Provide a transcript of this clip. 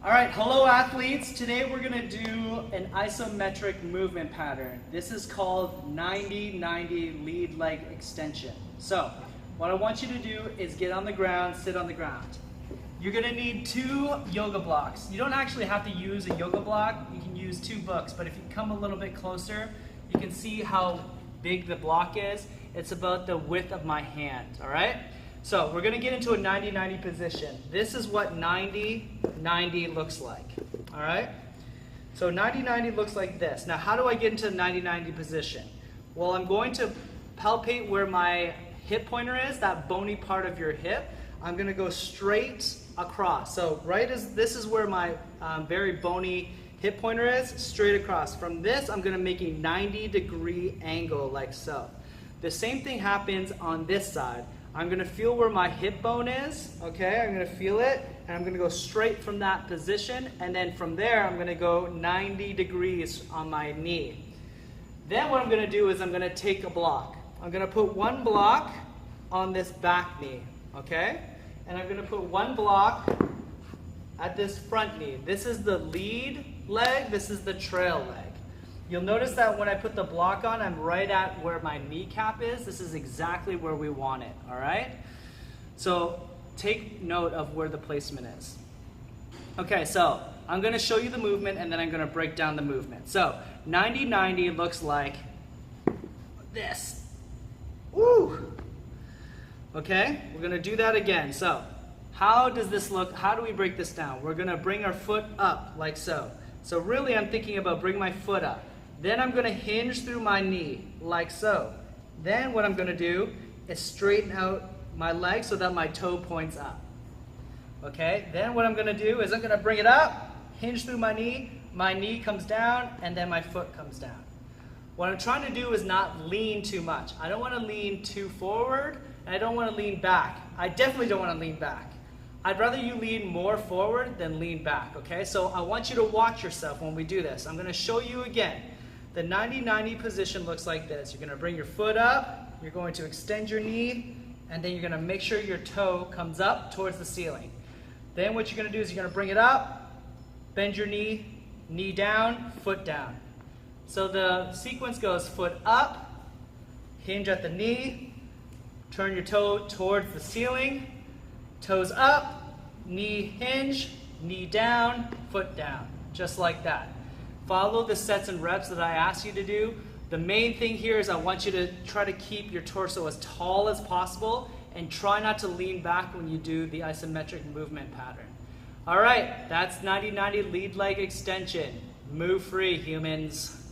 All right, hello athletes. Today we're gonna do an isometric movement pattern. This is called 90-90 lead leg extension. So what I want you to do is get on the ground, sit on the ground. You're gonna need 2 yoga blocks. You don't actually have to use a yoga block. You can use 2 books, but if you come a little bit closer, you can see how big the block is. It's about the width of my hand, all right? So we're gonna get into a 90-90 position. This is what 90-90 looks like, all right? So 90-90 looks like this. Now how do I get into the 90-90 position? Well, I'm going to palpate where my hip pointer is, that bony part of your hip. I'm gonna go straight across. So this is where my very bony hip pointer is, straight across. From this, I'm gonna make a 90-degree angle like so. The same thing happens on this side. I'm gonna feel where my hip bone is, okay? I'm gonna feel it, and I'm gonna go straight from that position, and then from there, I'm gonna go 90 degrees on my knee. Then what I'm gonna do is I'm gonna take a block. I'm gonna put 1 block on this back knee, okay? And I'm gonna put 1 block at this front knee. This is the lead leg, this is the trail leg. You'll notice that when I put the block on, I'm right at where my kneecap is. This is exactly where we want it, all right? So take note of where the placement is. Okay, so I'm gonna show you the movement and then I'm gonna break down the movement. So 90-90 looks like this. Woo! Okay, we're gonna do that again. So how does this look? How do we break this down? We're gonna bring our foot up like so. So really I'm thinking about bring my foot up. Then I'm gonna hinge through my knee like so. Then what I'm gonna do is straighten out my leg so that my toe points up. Okay, then what I'm gonna do is I'm gonna bring it up, hinge through my knee comes down, and then my foot comes down. What I'm trying to do is not lean too much. I don't wanna lean too forward, and I don't wanna lean back. I definitely don't wanna lean back. I'd rather you lean more forward than lean back, okay? So I want you to watch yourself when we do this. I'm gonna show you again. The 90-90 position looks like this. You're gonna bring your foot up, you're going to extend your knee, and then you're gonna make sure your toe comes up towards the ceiling. Then what you're gonna do is you're gonna bring it up, bend your knee, knee down, foot down. So the sequence goes foot up, hinge at the knee, turn your toe towards the ceiling, toes up, knee hinge, knee down, foot down, just like that. Follow the sets and reps that I asked you to do. The main thing here is I want you to try to keep your torso as tall as possible and try not to lean back when you do the isometric movement pattern. All right, that's 90-90 lead leg extension. Move free, humans.